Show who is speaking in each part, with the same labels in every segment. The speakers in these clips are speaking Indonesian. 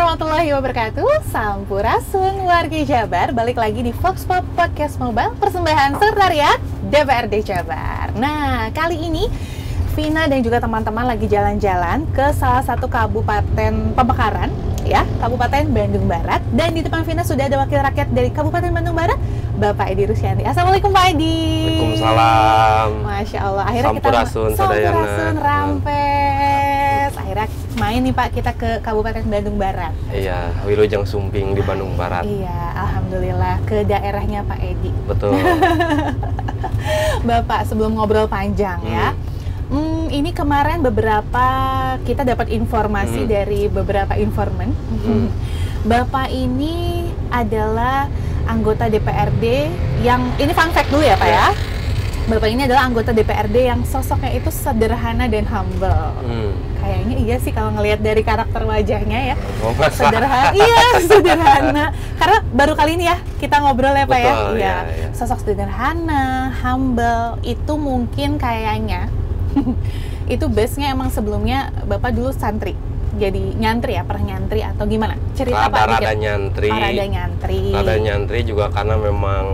Speaker 1: warahmatullahi wabarakatuh. Sampurasun warga Jabar. Balik lagi di Vox Pop Podcast Mobile, persembahan Sekretariat DPRD Jabar. Nah, kali ini Vina dan juga teman-teman lagi jalan-jalan ke salah satu kabupaten pemekaran, ya, Kabupaten Bandung Barat. Dan di depan Vina sudah ada wakil rakyat dari Kabupaten Bandung Barat, Bapak Edi Rusyanti. Assalamualaikum Pak Edi.
Speaker 2: Waalaikumsalam.
Speaker 1: Masya Allah. Akhirnya
Speaker 2: Sampurasun,
Speaker 1: Sampurasun, Rampes. Akhirnya main nih Pak kita ke Kabupaten Bandung Barat.
Speaker 2: Iya, Wilujeng Sumping di Bandung Barat.
Speaker 1: Iya, alhamdulillah ke daerahnya Pak Edi.
Speaker 2: Betul.
Speaker 1: Bapak, sebelum ngobrol panjang ya. Ini kemarin beberapa kita dapat informasi dari beberapa informan. Bapak ini adalah anggota DPRD yang ini fun fact dulu ya Pak ya. Bapak ini adalah anggota DPRD yang sosoknya itu sederhana dan humble. Kayaknya iya sih kalau ngelihat dari karakter wajahnya ya. Sederhana, iya sederhana. Karena baru kali ini ya kita ngobrol ya Pak.
Speaker 2: Betul,
Speaker 1: ya.
Speaker 2: iya.
Speaker 1: Sosok sederhana, humble itu mungkin kayaknya itu base-nya emang sebelumnya Bapak dulu santri. Jadi nyantri ya, pernah nyantri atau gimana? Cerita Pak dikit.
Speaker 2: Rada nyantri.
Speaker 1: Rada nyantri.
Speaker 2: Rada nyantri juga karena memang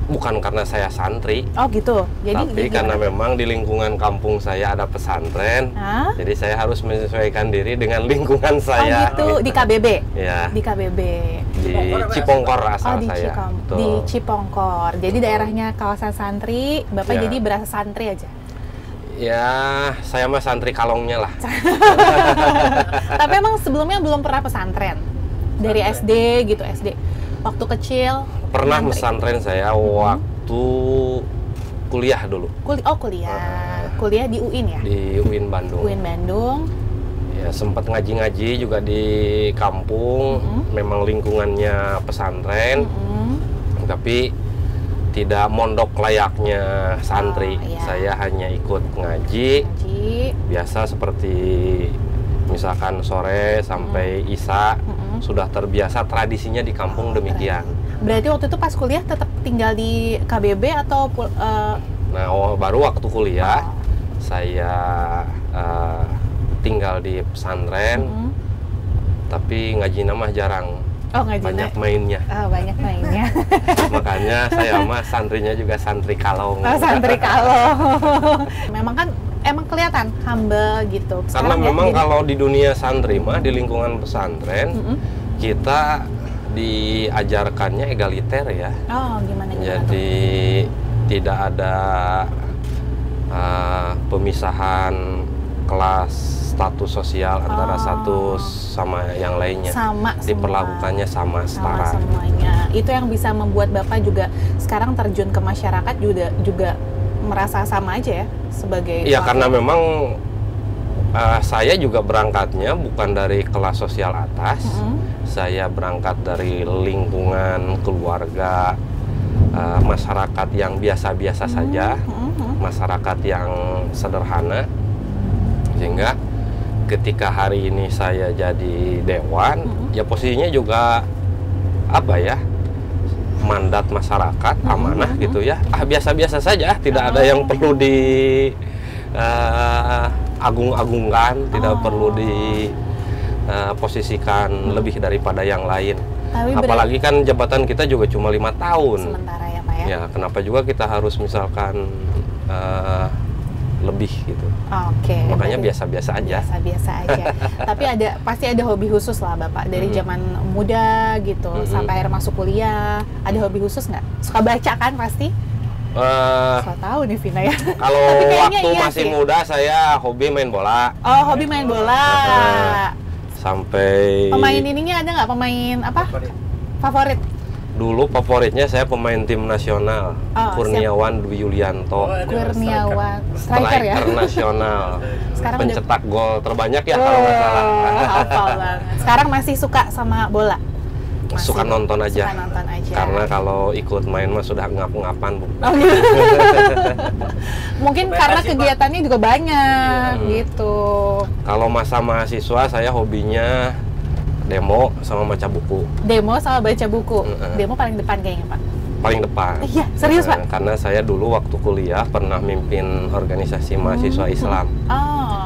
Speaker 2: bukan karena saya santri.
Speaker 1: Oh gitu. Jadi
Speaker 2: tapi karena memang di lingkungan kampung saya ada pesantren. Jadi saya harus menyesuaikan diri dengan lingkungan saya.
Speaker 1: Oh gitu, di KBB?
Speaker 2: Ya.
Speaker 1: Di KBB.
Speaker 2: Di Cipongkor asal saya.
Speaker 1: Di Cipongkor. Jadi daerahnya kawasan santri, Bapak jadi berasa santri aja?
Speaker 2: Ya, saya mah santri kalongnya lah.
Speaker 1: Tapi emang sebelumnya belum pernah pesantren? Dari SD gitu, SD? Waktu kecil?
Speaker 2: Pernah pesantren saya waktu kuliah dulu.
Speaker 1: Kuliah. Kuliah di UIN ya? Di
Speaker 2: UIN Bandung.
Speaker 1: UIN Bandung.
Speaker 2: Ya, sempat ngaji-ngaji juga di kampung. Memang lingkungannya pesantren. Tapi tidak mondok layaknya santri. Saya hanya ikut ngaji. Biasa seperti misalkan sore sampai Isya. Sudah terbiasa tradisinya di kampung demikian.
Speaker 1: Berarti waktu itu pas kuliah tetap tinggal di KBB atau
Speaker 2: baru waktu kuliah saya tinggal di pesantren, tapi ngaji mah jarang. Banyak mainnya.
Speaker 1: Banyak mainnya.
Speaker 2: Makanya saya mah santrinya juga santri kalong.
Speaker 1: Santri kalong. Memang kan emang kelihatan humble gitu.
Speaker 2: Karena memang kalau di dunia santri mah di lingkungan pesantren kita diajarkannya egaliter ya.
Speaker 1: Oh, gimana?
Speaker 2: Jadi tidak ada pemisahan kelas status sosial antara satu sama yang lainnya.
Speaker 1: Sama.
Speaker 2: Diperlakukannya sama setara.
Speaker 1: Sama semuanya. Itu yang bisa membuat Bapak juga sekarang terjun ke masyarakat juga merasa sama aja ya sebagai.
Speaker 2: Iya, karena memang saya juga berangkatnya bukan dari kelas sosial atas. Saya berangkat dari lingkungan keluarga, masyarakat yang biasa-biasa saja, masyarakat yang sederhana. Sehingga ketika hari ini saya jadi dewan, ya posisinya juga apa ya, mandat masyarakat, amanah gitu ya. Biasa-biasa saja, tidak ada yang perlu di agung-agungkan, tidak perlu posisikan lebih daripada yang lain. Apalagi kan jabatan kita juga cuma 5 tahun.
Speaker 1: Sementara ya Pak ya?
Speaker 2: Ya, kenapa juga kita harus misalkan lebih gitu. Makanya biasa-biasa aja.
Speaker 1: Biasa-biasa aja. Tapi pasti ada hobi khusus lah Bapak dari zaman muda gitu sampai akhir masuk kuliah. Ada hobi khusus nggak? Suka baca kan pasti? So tahu nih Vina ya.
Speaker 2: Kalau waktu masih muda saya hobi main bola.
Speaker 1: Oh, hobi main bola.
Speaker 2: Sampai
Speaker 1: pemain ininya ada nggak? Pemain apa? Favorit?
Speaker 2: Dulu favoritnya saya pemain tim nasional, Kurniawan Dwi Yulianto.
Speaker 1: Kurniawan, striker ya?
Speaker 2: Nasional.
Speaker 1: Sekarang
Speaker 2: pencetak gol terbanyak ya kalau nggak salah.
Speaker 1: Hafal banget. Sekarang masih suka sama bola?
Speaker 2: Suka nonton aja.
Speaker 1: Suka nonton aja.
Speaker 2: Karena kalau ikut main mah sudah ngap-ngapan, Bu.
Speaker 1: Mungkin karena kegiatannya juga banyak gitu.
Speaker 2: Kalau masa mahasiswa saya hobinya demo sama baca buku.
Speaker 1: Demo sama baca buku. Demo paling depan kayaknya Pak.
Speaker 2: Paling depan.
Speaker 1: Iya, serius Pak?
Speaker 2: Karena saya dulu waktu kuliah pernah mimpin organisasi mahasiswa Islam.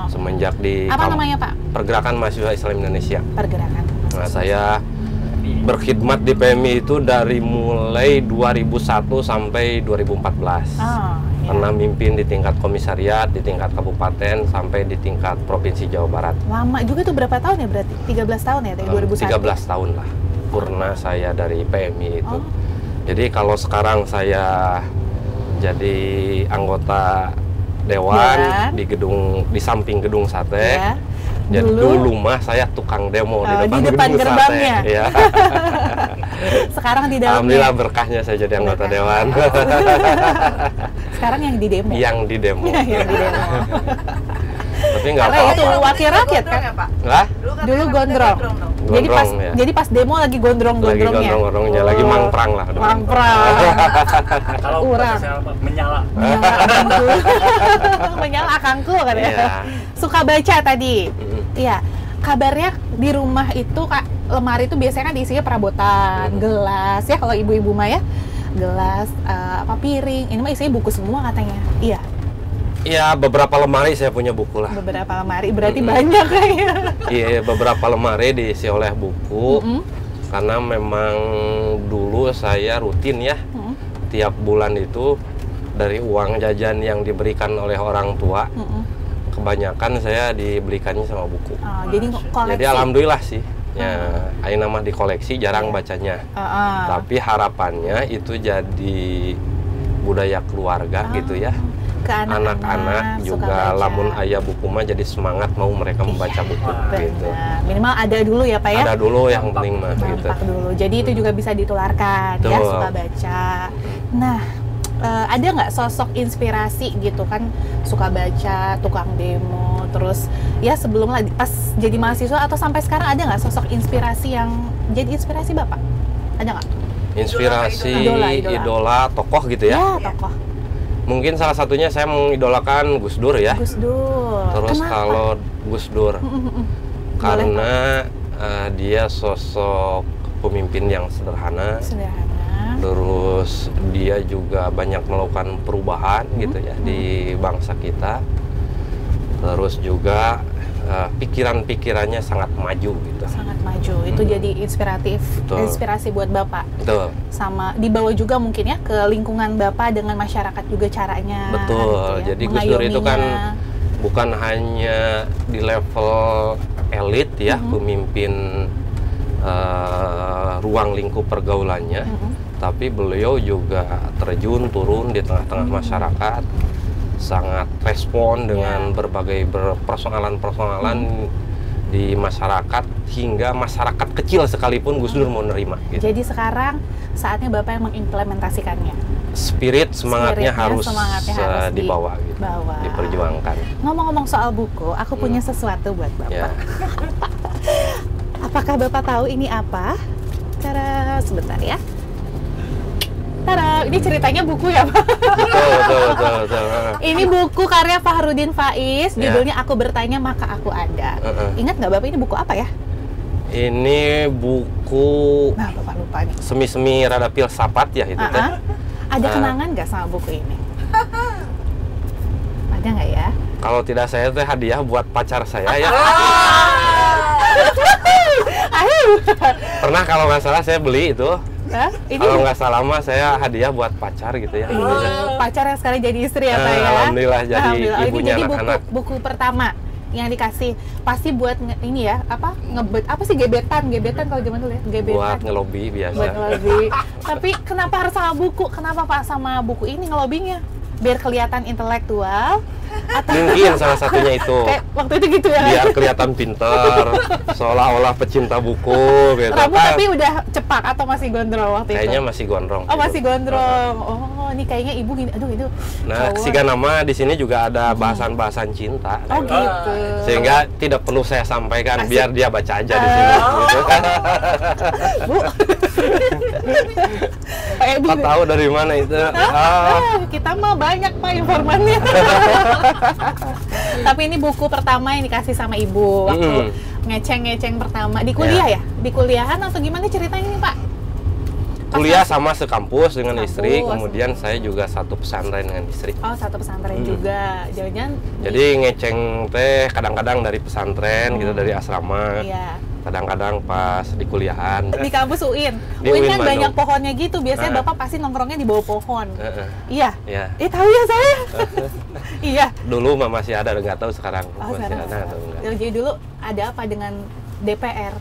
Speaker 2: Semenjak di
Speaker 1: Apa namanya Pak?
Speaker 2: Pergerakan Mahasiswa Islam Indonesia.
Speaker 1: Pergerakan.
Speaker 2: Nah, saya berkhidmat di PMI itu dari mulai 2001 sampai 2014.
Speaker 1: Oh, ya.
Speaker 2: Pernah mimpin di tingkat komisariat, di tingkat kabupaten, sampai di tingkat Provinsi Jawa Barat.
Speaker 1: Lama juga tuh, berapa tahun ya berarti? 13 tahun ya dari 2001?
Speaker 2: 13 tahun lah purna saya dari PMI itu.
Speaker 1: Oh.
Speaker 2: Jadi kalau sekarang saya jadi anggota dewan di samping gedung sate.
Speaker 1: Ya.
Speaker 2: Jadi dulu mah saya tukang demo
Speaker 1: di depan
Speaker 2: gedung
Speaker 1: gerbangnya.
Speaker 2: Sate. Ya.
Speaker 1: Sekarang di dalamnya.
Speaker 2: Alhamdulillah berkahnya saya jadi anggota dewan.
Speaker 1: Sekarang yang di demo.
Speaker 2: Yang di demo.
Speaker 1: Yang di demo.
Speaker 2: Tapi nggak
Speaker 1: Karena
Speaker 2: apa-apa.
Speaker 1: itu wakil rakyat kan?
Speaker 2: Lah?
Speaker 1: Dulu gondrong.
Speaker 2: Ya.
Speaker 1: Jadi pas demo lagi gondrong-gondrongnya.
Speaker 2: Lagi gondrong-gondrongnya, lagi mangprang lah.
Speaker 1: Mangprang.
Speaker 3: Kalau
Speaker 1: Urang.
Speaker 3: menyala.
Speaker 1: Menyala akangku. Menyala akangku kan ya.
Speaker 2: Iya.
Speaker 1: Suka baca tadi. Iya. Kabarnya di rumah itu lemari itu biasanya kan diisinya perabotan, gelas ya kalau ibu-ibu mah ya. Gelas, piring. Ini mah isinya buku semua katanya. Iya.
Speaker 2: Iya, beberapa lemari saya punya buku lah.
Speaker 1: Beberapa lemari, berarti banyak kayaknya.
Speaker 2: Iya, beberapa lemari diisi oleh buku. Karena memang dulu saya rutin ya, tiap bulan itu dari uang jajan yang diberikan oleh orang tua, kebanyakan saya dibelikannya sama buku.
Speaker 1: Jadi koleksi.
Speaker 2: Jadi alhamdulillah sih. Ya, ayeuna mah dikoleksi, jarang bacanya. Tapi harapannya itu jadi budaya keluarga gitu ya.
Speaker 1: Ke
Speaker 2: anak-anak juga lamun ayah buku mah jadi semangat mau mereka membaca buku gitu.
Speaker 1: Minimal ada dulu ya Pak ya.
Speaker 2: Ada dulu yang penting mah gitu.
Speaker 1: Dulu. Jadi itu juga bisa ditularkan ya, suka baca. Nah, ada nggak sosok inspirasi gitu kan, suka baca, tukang demo, terus ya sebelum pas jadi mahasiswa atau sampai sekarang ada nggak sosok inspirasi yang jadi inspirasi Bapak? Ada nggak?
Speaker 2: Inspirasi, idola, tokoh gitu ya?
Speaker 1: Ya, tokoh.
Speaker 2: Mungkin salah satunya saya mengidolakan Gus Dur ya.
Speaker 1: Gus Dur.
Speaker 2: Terus
Speaker 1: kenapa?
Speaker 2: kalau Gus Dur, karena dia sosok pemimpin yang sederhana. Terus dia juga banyak melakukan perubahan gitu ya di bangsa kita. Terus juga pikiran-pikirannya sangat maju gitu.
Speaker 1: Sangat maju. Itu jadi inspirasi buat Bapak.
Speaker 2: Betul.
Speaker 1: Sama dibawa juga mungkin ya ke lingkungan Bapak dengan masyarakat juga caranya.
Speaker 2: Betul.
Speaker 1: Gitu ya,
Speaker 2: jadi Gus Dur itu kan bukan hanya di level elit ya, pemimpin ruang lingkup pergaulannya, tapi beliau juga terjun turun di tengah-tengah masyarakat, sangat respon dengan berbagai persoalan-persoalan di masyarakat, hingga masyarakat kecil sekalipun Gus Dur mau nerima gitu.
Speaker 1: Jadi sekarang saatnya Bapak yang mengimplementasikannya.
Speaker 2: Semangatnya harus dibawa gitu, diperjuangkan.
Speaker 1: Ngomong-ngomong soal buku, aku punya sesuatu buat Bapak. Ya. Apakah Bapak tahu ini apa? Cara sebentar ya. Tada, ini ceritanya buku ya Pak?
Speaker 2: Betul.
Speaker 1: Ini buku karya Fahrudin Faiz, judulnya Aku Bertanya Maka Aku Ada. Ingat nggak Bapak ini buku apa ya?
Speaker 2: Ini buku,
Speaker 1: nah Bapak lupa nih.
Speaker 2: Semi-semi rada filsafat ya itu teh.
Speaker 1: Ada kenangan nggak sama buku ini? Ada nggak ya?
Speaker 2: Kalau tidak saya teh hadiah buat pacar saya ya. Pernah kalau nggak salah saya beli itu. Kalau nggak salah mah saya hadiah buat pacar gitu ya.
Speaker 1: Pacar yang sekarang jadi istri ya Pak ya.
Speaker 2: Alhamdulillah jadi ibunya anak-anak.
Speaker 1: Buku pertama yang dikasih pasti buat ini ya, apa sih gebetan kalau zaman dulu ya, gebetan.
Speaker 2: Buat ngelobi biasa.
Speaker 1: Buat ngelobi. Tapi kenapa harus sama buku? Kenapa Pak sama buku ini ngelobinya? Biar kelihatan intelektual? Atau
Speaker 2: mungkin salah satunya itu.
Speaker 1: Kayak waktu itu gitu ya.
Speaker 2: Biar kelihatan pinter, seolah-olah pecinta buku gitu.
Speaker 1: Rambut tapi udah cepak atau masih gondrong waktu itu?
Speaker 2: Kayaknya masih gondrong.
Speaker 1: Oh, masih gondrong. Oh, ini kayaknya ibu gini. Aduh, itu.
Speaker 2: Nah, siga nama di sini juga ada bahasan-bahasan cinta.
Speaker 1: Oh, gitu.
Speaker 2: Sehingga tidak perlu saya sampaikan, biar dia baca aja di sini. Gitu.
Speaker 1: Bu.
Speaker 2: Pak tahu dari mana itu?
Speaker 1: Kita mah banyak Pak informannya. Tapi ini buku pertama yang dikasih sama ibu waktu ngeceng-ngeceng pertama di kuliah ya? Di kuliahan atau gimana ceritanya ini Pak?
Speaker 2: kuliah sama sekampus dengan
Speaker 1: Sekampus.
Speaker 2: istri, kemudian saya juga satu pesantren dengan istri.
Speaker 1: Oh, satu pesantren juga. Jangan-jangan
Speaker 2: Jadi ngeceng teh kadang-kadang dari pesantren gitu, dari asrama.
Speaker 1: iya.
Speaker 2: Kadang-kadang pas di kuliahan.
Speaker 1: Di kampus UIN.
Speaker 2: Di
Speaker 1: UIN
Speaker 2: UIN
Speaker 1: kan
Speaker 2: Bandung.
Speaker 1: banyak pohonnya gitu. Biasanya
Speaker 2: Nah.
Speaker 1: Bapak pasti nongkrongnya di bawah pohon.
Speaker 2: Heeh,
Speaker 1: Iya.
Speaker 2: ya.
Speaker 1: Tahu ya saya. Iya.
Speaker 2: Dulu mah masih ada, nggak tahu sekarang
Speaker 1: Oh,
Speaker 2: masih
Speaker 1: sekarang.
Speaker 2: ada atau enggak.
Speaker 1: Jadi dulu ada apa dengan DPR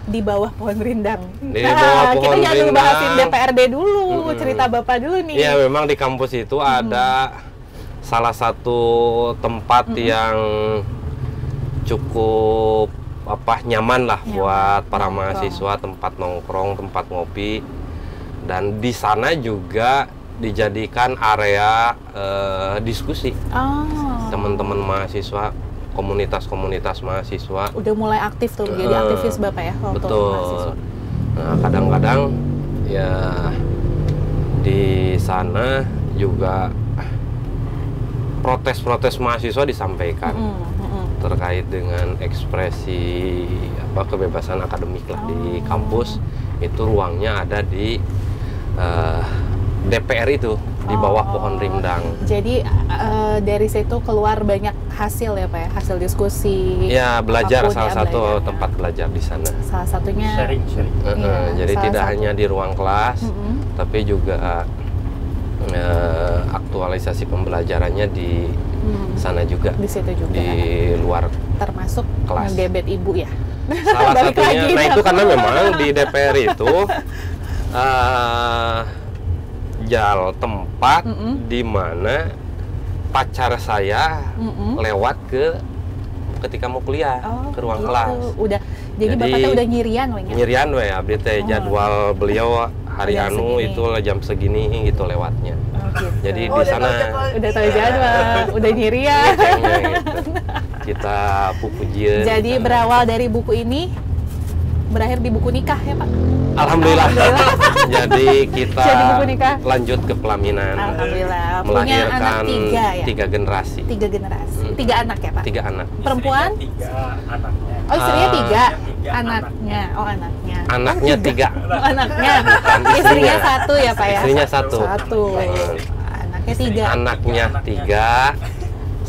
Speaker 1: di bawah pohon rindang?
Speaker 2: Di bawah
Speaker 1: kita
Speaker 2: pohon
Speaker 1: jangan dulu
Speaker 2: rindang.
Speaker 1: bahasin DPRD dulu. Cerita Bapak dulu nih.
Speaker 2: Iya, memang di kampus itu ada salah satu tempat yang cukup nyaman lah
Speaker 1: Nyaman.
Speaker 2: buat para
Speaker 1: Nongkrong.
Speaker 2: mahasiswa, tempat nongkrong, tempat ngopi. Dan di sana juga dijadikan area diskusi.
Speaker 1: Oh.
Speaker 2: Teman-teman mahasiswa, komunitas-komunitas mahasiswa.
Speaker 1: Udah mulai aktif tuh, jadi aktivis Bapak ya waktu mahasiswa.
Speaker 2: Betul. Nah, kadang-kadang ya di sana juga protes-protes mahasiswa disampaikan terkait dengan ekspresi kebebasan akademik lah di kampus. Itu ruangnya ada di DPR itu, di bawah pohon rindang.
Speaker 1: Jadi dari situ keluar banyak hasil ya Pak ya, hasil diskusi.
Speaker 2: Ya, belajar,
Speaker 1: apapun
Speaker 2: salah
Speaker 1: ya,
Speaker 2: satu
Speaker 1: belajar.
Speaker 2: tempat belajar di sana.
Speaker 1: Salah satunya
Speaker 3: Sharing.
Speaker 1: Iya,
Speaker 2: Jadi
Speaker 1: salah
Speaker 2: tidak
Speaker 1: satu.
Speaker 2: hanya di ruang kelas, tapi juga aktualisasi pembelajarannya di sana juga,
Speaker 1: di situ juga.
Speaker 2: di luar
Speaker 1: Termasuk
Speaker 2: kelas.
Speaker 1: ngegebet ibu ya.
Speaker 2: salah
Speaker 1: Balik
Speaker 2: satunya.
Speaker 1: lagi
Speaker 2: Nah
Speaker 1: dah.
Speaker 2: itu karena memang di DPR itu tempat di mana pacar saya lewat ketika mau kuliah ke ruang
Speaker 1: gitu.
Speaker 2: kelas.
Speaker 1: Udah. Jadi Bapaknya udah nyirian weh.
Speaker 2: Nyirian we abdi teh jadwal beliau hari
Speaker 1: Jam
Speaker 2: anu
Speaker 1: segini.
Speaker 2: itu jam segini gitu lewatnya.
Speaker 1: Gitu.
Speaker 2: Jadi di sana
Speaker 1: udah tahu jadwal, udah nyirian.
Speaker 2: ngecengnya gitu. Kita pupujieun.
Speaker 1: Jadi berawal dari buku ini berakhir di buku nikah ya Pak.
Speaker 2: Alhamdulillah. Jadi kita
Speaker 1: Jadi buku nikah.
Speaker 2: lanjut ke pelaminan.
Speaker 1: Alhamdulillah. Punya
Speaker 2: Melahirkan
Speaker 1: anak 3 ya.
Speaker 2: 3 generasi.
Speaker 1: 3 generasi. 3 anak ya Pak.
Speaker 2: 3 anak.
Speaker 1: Perempuan?
Speaker 3: Tiga anaknya.
Speaker 1: Oh istrinya 3.
Speaker 3: Tiga
Speaker 1: Anaknya. Oh anaknya.
Speaker 2: Anaknya 3.
Speaker 1: Oh, anaknya.
Speaker 2: Bukan
Speaker 1: Istrinya
Speaker 2: istrinya.
Speaker 1: 1 ya Pak ya.
Speaker 2: Istrinya 1.
Speaker 1: Satu. Anaknya 3.
Speaker 2: Anaknya 3.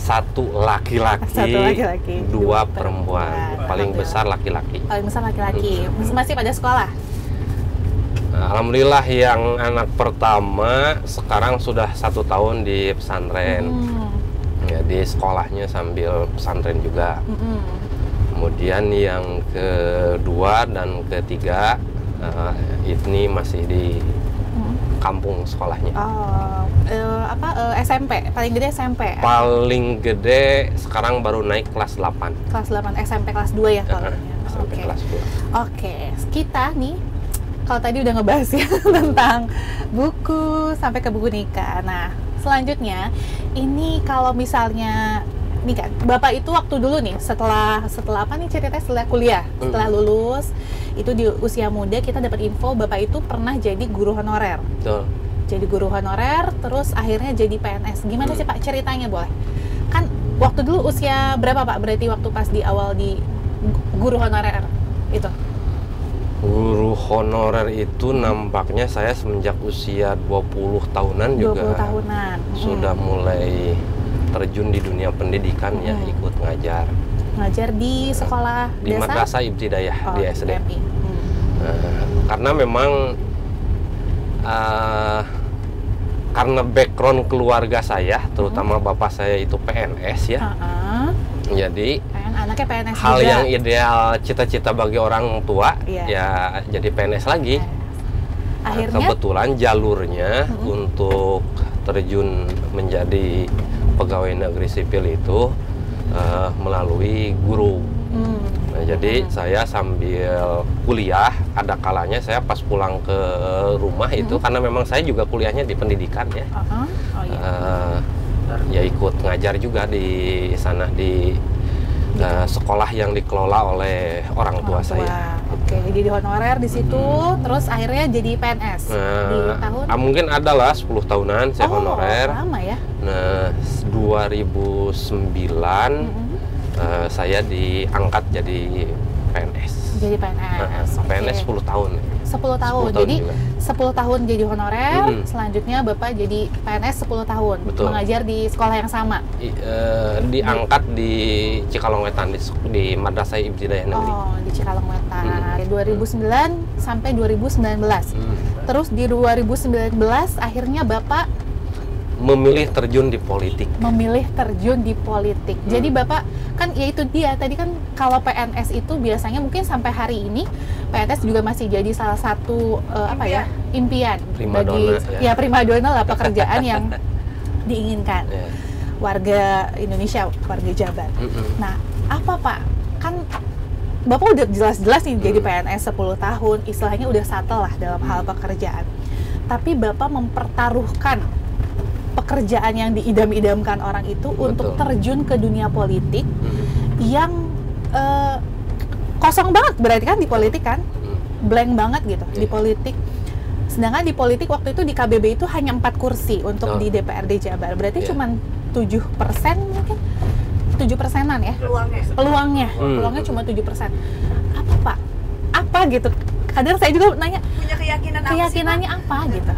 Speaker 2: 1 laki-laki,
Speaker 1: Satu laki-laki,
Speaker 2: 2 perempuan. Paling
Speaker 1: Alhamdulillah.
Speaker 2: besar laki-laki.
Speaker 1: Paling besar laki-laki. Masih pada sekolah?
Speaker 2: Nah, alhamdulillah yang anak pertama sekarang sudah 1 tahun di pesantren. Jadi sekolahnya sambil pesantren juga. Kemudian yang kedua dan ketiga ini masih di kampung sekolahnya.
Speaker 1: Oh, SMP, paling gede SMP.
Speaker 2: Paling gede sekarang baru naik kelas 8.
Speaker 1: Kelas 8 SMP kelas 2 ya kalau
Speaker 2: SMP kelas 2.
Speaker 1: Oke, kita nih kalau tadi udah ngebahas ya tentang buku sampai ke buku nikah. Nah, selanjutnya ini kalau misalnya nih kan, Bapak itu waktu dulu nih setelah apa nih ceritanya setelah kuliah, setelah lulus itu di usia muda kita dapat info Bapak itu pernah jadi guru honorer.
Speaker 2: Betul.
Speaker 1: Jadi guru honorer, terus akhirnya jadi PNS. Gimana sih Pak ceritanya boleh? Kan waktu dulu usia berapa Pak? Berarti waktu pas di awal di guru honorer itu?
Speaker 2: Guru honorer itu nampaknya saya semenjak usia 20 tahunan
Speaker 1: 20
Speaker 2: juga
Speaker 1: tahunan.
Speaker 2: sudah mulai terjun di dunia pendidikan ya, ikut ngajar
Speaker 1: Ngajar di sekolah
Speaker 2: di
Speaker 1: desa?
Speaker 2: Madrasah Ibtidaiyah di SD.
Speaker 1: MI.
Speaker 2: Karena memang karena background keluarga saya, terutama bapak saya itu PNS ya. Jadi
Speaker 1: Anaknya PNS
Speaker 2: hal
Speaker 1: juga.
Speaker 2: yang ideal cita-cita bagi orang tua
Speaker 1: Iya.
Speaker 2: ya jadi PNS lagi. Nah,
Speaker 1: Akhirnya
Speaker 2: kebetulan jalurnya untuk terjun menjadi pegawai negeri sipil itu melalui guru. Nah, jadi saya sambil kuliah, ada kalanya saya pas pulang ke rumah itu karena memang saya juga kuliahnya di pendidikan ya.
Speaker 1: Oh, iya.
Speaker 2: Ya ikut ngajar juga di sana di sekolah yang dikelola oleh orang tua saya.
Speaker 1: Oke, jadi di honorer di situ, terus akhirnya jadi PNS di tahun.
Speaker 2: Mungkin adalah 10 tahunan saya honorer.
Speaker 1: Lama ya.
Speaker 2: Nah, 2009 saya diangkat jadi PNS.
Speaker 1: Jadi PNS. Oke.
Speaker 2: PNS 10 tahun.
Speaker 1: 10 tahun.
Speaker 2: 10 tahun
Speaker 1: Jadi
Speaker 2: juga.
Speaker 1: 10 tahun jadi honorer, selanjutnya Bapak jadi PNS 10 tahun.
Speaker 2: Betul.
Speaker 1: Mengajar di sekolah yang sama.
Speaker 2: Diangkat di Cikalongwetan di Madrasah Ibtidaiyah Negeri.
Speaker 1: Oh, di Cikalongwetan. Dari 2009 sampai 2019. Terus di 2019 akhirnya Bapak
Speaker 2: Memilih terjun di politik.
Speaker 1: Jadi Bapak kan ya itu dia tadi kan, kalau PNS itu biasanya mungkin sampai hari ini PNS juga masih jadi salah satu impian
Speaker 2: Primadona,
Speaker 1: bagi primadona lah, pekerjaan yang diinginkan
Speaker 2: Ya.
Speaker 1: warga Indonesia, warga Jabar. Nah, apa Pak? Kan Bapak udah jelas-jelas nih jadi PNS 10 tahun, istilahnya udah settle lah dalam hal pekerjaan. Tapi Bapak mempertaruhkan pekerjaan yang diidam-idamkan orang itu untuk terjun ke dunia politik yang kosong banget, berarti kan di politik kan blank banget gitu di politik. Sedangkan di politik waktu itu di KBB itu hanya 4 kursi untuk di DPRD Jabar, berarti cuman 7% mungkin, 7%-an ya peluangnya cuma 7%. Apa Pak? Apa gitu? Kadang saya juga nanya,
Speaker 4: Punya
Speaker 1: keyakinannya apa gitu?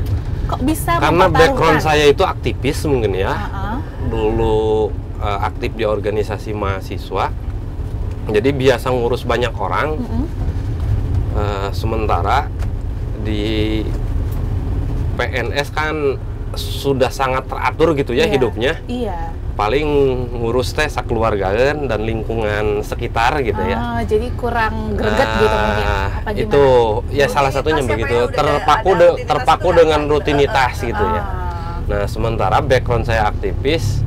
Speaker 1: Kok bisa
Speaker 2: Karena
Speaker 1: mempertaruhkan?
Speaker 2: background saya itu aktivis mungkin ya. Dulu aktif di organisasi mahasiswa. Jadi biasa ngurus banyak orang. Sementara di PNS kan sudah sangat teratur gitu ya hidupnya.
Speaker 1: Iya.
Speaker 2: Paling ngurus teh sakeluargaan dan lingkungan sekitar gitu ya.
Speaker 1: Jadi kurang greget gitu mungkin. Apa gimana?
Speaker 2: Itu ya salah satunya begitu, terpaku dengan rutinitas gitu ya. Nah, sementara background saya aktivis,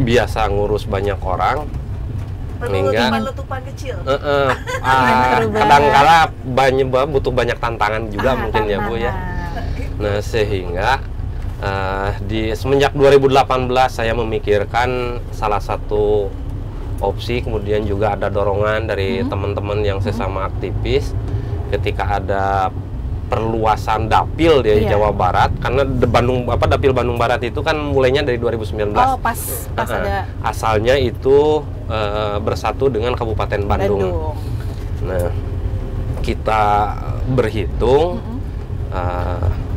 Speaker 2: biasa ngurus banyak orang,
Speaker 4: letupan kecil.
Speaker 2: kadang-kala butuh banyak tantangan juga mungkin ya Bu ya. Nah, sehingga semenjak 2018 saya memikirkan salah satu opsi, kemudian juga ada dorongan dari teman-teman yang sesama aktivis ketika ada perluasan dapil di Jawa Barat, karena dapil Bandung Barat itu kan mulainya dari 2019.
Speaker 1: Oh, pas ada.
Speaker 2: Asalnya itu bersatu dengan Kabupaten Bandung. Nah, kita berhitung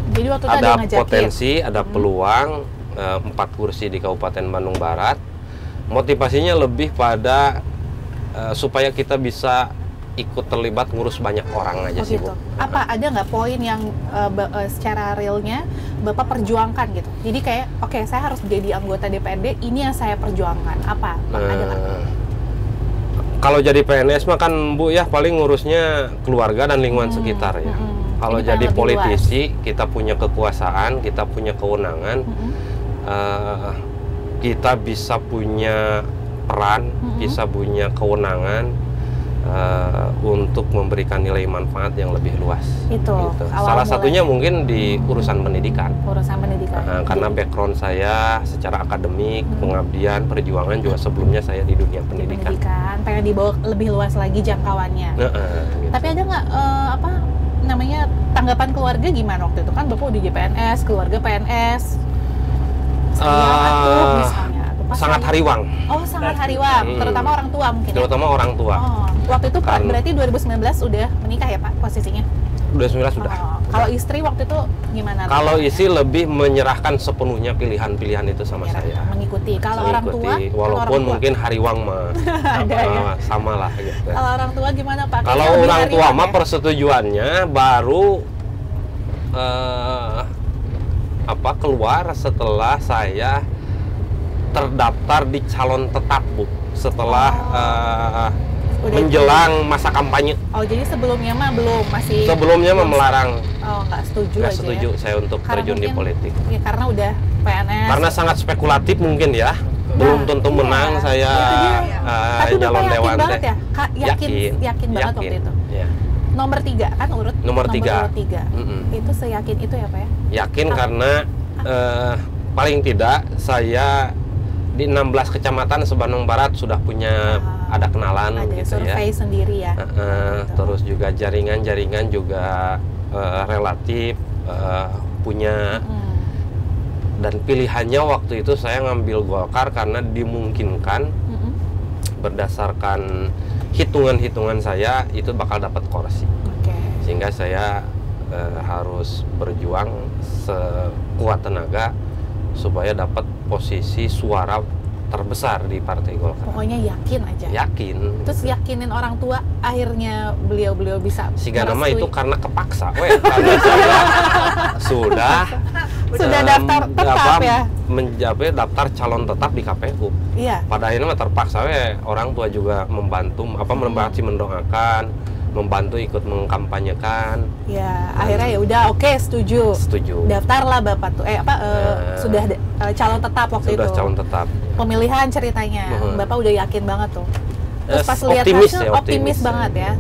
Speaker 1: jadi waktu
Speaker 2: ada
Speaker 1: ngajakin
Speaker 2: potensi, ada peluang 4 kursi di Kabupaten Bandung Barat. Motivasinya lebih pada supaya kita bisa ikut terlibat ngurus banyak orang aja sih
Speaker 1: gitu.
Speaker 2: Bu.
Speaker 1: Apa ada nggak poin yang secara realnya Bapak perjuangkan gitu? Jadi kayak oke, saya harus jadi anggota DPRD, ini yang saya perjuangkan. Apa? Ada nggak?
Speaker 2: Kalau jadi PNS mah kan Bu ya paling ngurusnya keluarga dan lingkungan sekitar ya. Kalau jadi politisi, kita punya kekuasaan, kita punya kewenangan, kita bisa punya peran, bisa punya kewenangan untuk memberikan nilai manfaat yang lebih luas.
Speaker 1: Itu.
Speaker 2: Salah satunya mungkin di urusan pendidikan. Karena background saya secara akademik, pengabdian, perjuangan juga sebelumnya saya di dunia pendidikan.
Speaker 1: Pengen dibawa lebih luas lagi jangkauannya.
Speaker 2: Gitu.
Speaker 1: Tapi ada nggak tanggapan keluarga gimana waktu itu? Kan Bapak udah di PNS, keluarga PNS.
Speaker 2: Sangat hariwang.
Speaker 1: Oh, sangat hariwang. Terutama orang tua mungkin.
Speaker 2: Terutama orang tua.
Speaker 1: Waktu itu Pak berarti 2019 udah menikah ya Pak posisinya?
Speaker 2: 2019 sudah.
Speaker 1: Kalau istri waktu itu gimana?
Speaker 2: Kalau istri lebih menyerahkan sepenuhnya pilihan-pilihan itu sama saya.
Speaker 1: Mengikuti. Kalau orang tua,
Speaker 2: walaupun mungkin hariwang mah sama lah gitu.
Speaker 1: Kalau orang tua gimana Pak?
Speaker 2: Kalau orang tua mah persetujuannya baru keluar setelah saya terdaftar di calon tetap Bu. Setelah menjelang masa kampanye.
Speaker 1: Oh, jadi sebelumnya mah belum, masih.
Speaker 2: Sebelumnya mah melarang.
Speaker 1: Oh, nggak setuju
Speaker 2: nggak
Speaker 1: aja.
Speaker 2: Setuju saya untuk terjun di politik.
Speaker 1: Ya, karena udah PNS.
Speaker 2: Karena sangat spekulatif mungkin ya. Belum tentu menang saya calon dewan teh.
Speaker 1: Ya? Yakin banget waktu itu.
Speaker 2: Ya.
Speaker 1: Nomor 3 kan urut.
Speaker 2: Nomor 3.
Speaker 1: Itu seyakin itu ya Pak ya?
Speaker 2: Yakin karena paling tidak saya di 16 kecamatan se-Bandung Barat sudah punya ada kenalan
Speaker 1: ada
Speaker 2: gitu ya.
Speaker 1: Survei sendiri ya.
Speaker 2: Terus juga jaringan-jaringan juga relatif punya. Dan pilihannya waktu itu saya ngambil Golkar karena dimungkinkan berdasarkan hitungan-hitungan saya itu bakal dapat kursi.
Speaker 1: Oke.
Speaker 2: Sehingga saya harus berjuang sekuat tenaga supaya dapat posisi suara terbesar di Partai Golkar.
Speaker 1: Pokoknya yakin aja.
Speaker 2: Yakin.
Speaker 1: Terus yakinin orang tua, akhirnya beliau bisa
Speaker 2: Siga nama
Speaker 1: merestui.
Speaker 2: itu karena kepaksa, karena saya sudah
Speaker 1: daftar tetap ya.
Speaker 2: daftar calon tetap di KPU.
Speaker 1: Iya.
Speaker 2: Pada akhirnya mah terpaksa, orang tua juga membantu, mendoakan, membantu ikut mengkampanyekan.
Speaker 1: Ya, akhirnya ya udah oke, setuju. Daftarlah Bapak tuh. Sudah calon tetap waktu
Speaker 2: sudah
Speaker 1: itu.
Speaker 2: calon tetap.
Speaker 1: Pemilihan ceritanya. Bapak udah yakin banget tuh. Terus pas lihat
Speaker 2: Optimis
Speaker 1: hasil
Speaker 2: ya,
Speaker 1: optimis banget ya.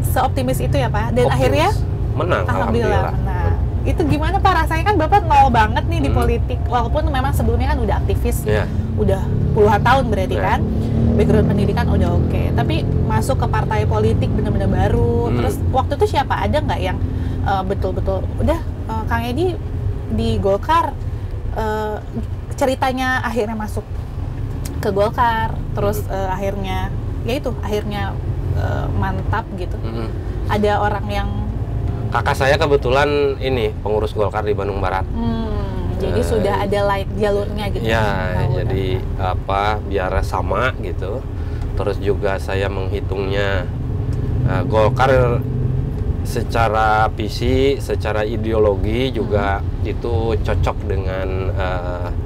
Speaker 1: Seoptimis itu ya, Pak. Dan
Speaker 2: Optimis.
Speaker 1: akhirnya
Speaker 2: menang, alhamdulillah.
Speaker 1: menang. Itu gimana Pak rasanya, kan Bapak nol banget nih di politik. Walaupun memang sebelumnya kan udah aktivis.
Speaker 2: Iya.
Speaker 1: Udah puluhan tahun berarti
Speaker 2: Iya.
Speaker 1: kan. Background pendidikan udah oke. Tapi masuk ke partai politik benar-benar baru. Terus waktu itu siapa, ada nggak yang betul-betul udah Kang Edi di Golkar, ceritanya akhirnya masuk ke Golkar, terus akhirnya mantap gitu. Ada orang yang
Speaker 2: Kakak saya kebetulan ini pengurus Golkar di Bandung Barat.
Speaker 1: Jadi sudah ada jalurnya gitu.
Speaker 2: Ya,
Speaker 1: Tahu
Speaker 2: jadi biar sama gitu. Terus juga saya menghitungnya Golkar secara visi, secara ideologi juga itu cocok dengan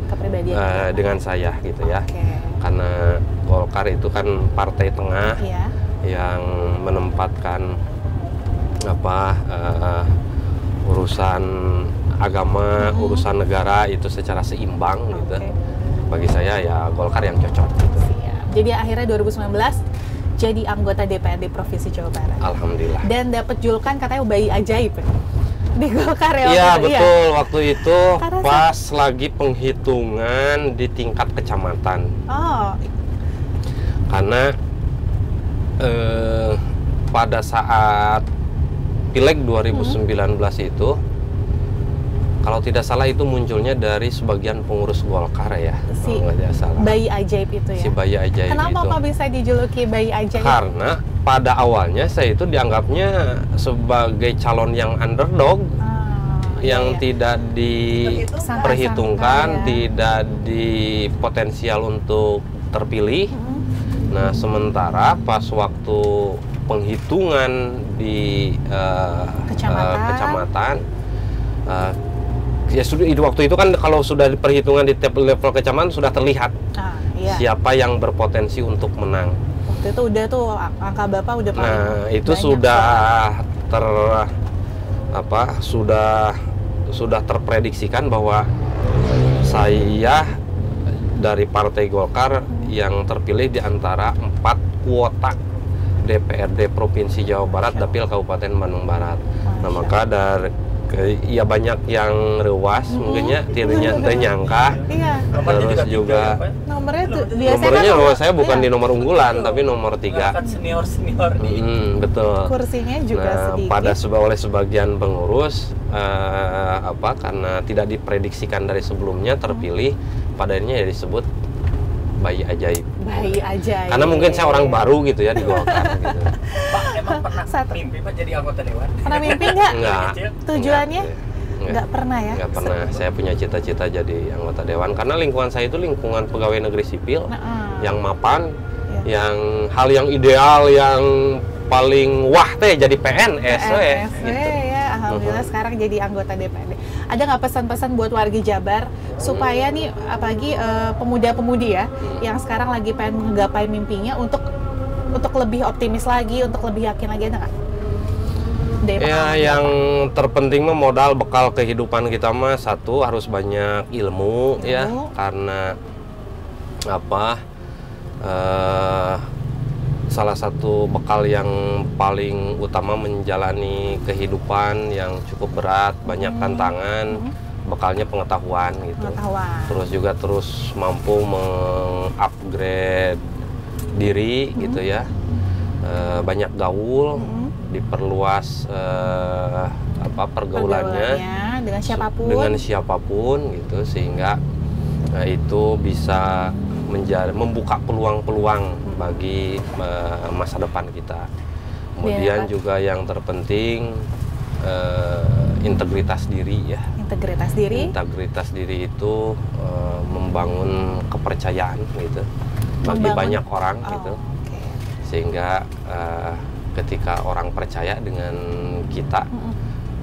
Speaker 1: kepribadian
Speaker 2: dengan saya gitu ya.
Speaker 1: Oke.
Speaker 2: Karena Golkar itu kan partai tengah
Speaker 1: Iya.
Speaker 2: yang menempatkan urusan agama, urusan negara itu secara seimbang gitu. Bagi saya ya Golkar yang cocok gitu.
Speaker 1: Siap. Jadi akhirnya 2019 jadi anggota DPRD Provinsi Jawa Barat.
Speaker 2: Alhamdulillah.
Speaker 1: Dan dapat julukan katanya bayi ajaib di Golkar ya.
Speaker 2: Iya
Speaker 1: waktu itu?
Speaker 2: betul, waktu itu
Speaker 1: Karena
Speaker 2: pas lagi penghitungan di tingkat kecamatan.
Speaker 1: Oh,
Speaker 2: Karena pada saat Pileg 2019 itu, kalau tidak salah itu munculnya dari sebagian pengurus Golkar ya,
Speaker 1: Si
Speaker 2: kalau tidak salah.
Speaker 1: bayi ajaib itu ya.
Speaker 2: Si bayi ajaib
Speaker 1: Kenapa
Speaker 2: itu.
Speaker 1: Pak bisa dijuluki bayi ajaib?
Speaker 2: Karena pada awalnya saya itu dianggapnya sebagai calon yang underdog, yang
Speaker 1: iya.
Speaker 2: tidak diperhitungkan,
Speaker 1: Sangka-sangka, ya.
Speaker 2: tidak dipotensial untuk terpilih. Nah, sementara pas waktu penghitungan di kecamatan, ya sudah waktu itu kan kalau sudah perhitungan di level kecamatan sudah terlihat
Speaker 1: Iya.
Speaker 2: siapa yang berpotensi untuk menang.
Speaker 1: Waktu itu udah tuh angka Bapak udah paling
Speaker 2: Nah, itu
Speaker 1: banyak
Speaker 2: sudah terprediksikan bahwa saya dari Partai Golkar yang terpilih di antara 4 kuota DPRD Provinsi Jawa Barat dapil Kabupaten Bandung Barat. Nah, maka ya banyak yang rewas mungkinnya tidak nyangka.
Speaker 1: Iya.
Speaker 2: Terus juga
Speaker 1: Nomornya tuh biasanya
Speaker 2: nomornya
Speaker 1: kan
Speaker 2: saya bukan
Speaker 1: iya,
Speaker 2: di nomor unggulan tapi nomor 3.
Speaker 3: Kan senior di
Speaker 2: Betul.
Speaker 1: kursinya juga sedikit.
Speaker 2: Oleh sebagian pengurus karena tidak diprediksikan dari sebelumnya terpilih, pada akhirnya ya disebut bayi ajaib.
Speaker 1: Bayi ajaib.
Speaker 2: Karena mungkin saya orang baru gitu ya di Golkar gitu.
Speaker 3: Pak, emang pernah mimpi Pak jadi anggota dewan?
Speaker 1: Pernah mimpi nggak?
Speaker 2: Enggak.
Speaker 1: Tujuannya?
Speaker 2: Enggak.
Speaker 1: Nggak pernah ya?
Speaker 2: Nggak pernah. Saya punya cita-cita jadi anggota dewan karena lingkungan saya itu lingkungan pegawai negeri sipil yang mapan, yang hal yang ideal, yang paling wah teh jadi PNS gitu.
Speaker 1: Ya, alhamdulillah sekarang jadi anggota DPRD. Ada nggak pesan-pesan buat warga Jabar supaya nih apalagi pemuda-pemudi ya yang sekarang lagi pengen menggapai mimpinya untuk lebih optimis lagi, untuk lebih yakin lagi, ada nggak?
Speaker 2: Ya, yang terpenting mah modal bekal kehidupan kita mah satu harus banyak ilmu. Ya, karena salah satu bekal yang paling utama menjalani kehidupan yang cukup berat, banyak tantangan, bekalnya pengetahuan gitu. Terus juga terus mampu mengupgrade diri gitu ya. Banyak gaul, diperluas pergaulannya
Speaker 1: dengan siapapun
Speaker 2: gitu sehingga itu bisa membuka peluang-peluang bagi masa depan kita. Kemudian juga yang terpenting integritas diri ya. Integritas diri itu membangun kepercayaan gitu bagi banyak orang gitu. Sehingga ketika orang percaya dengan kita,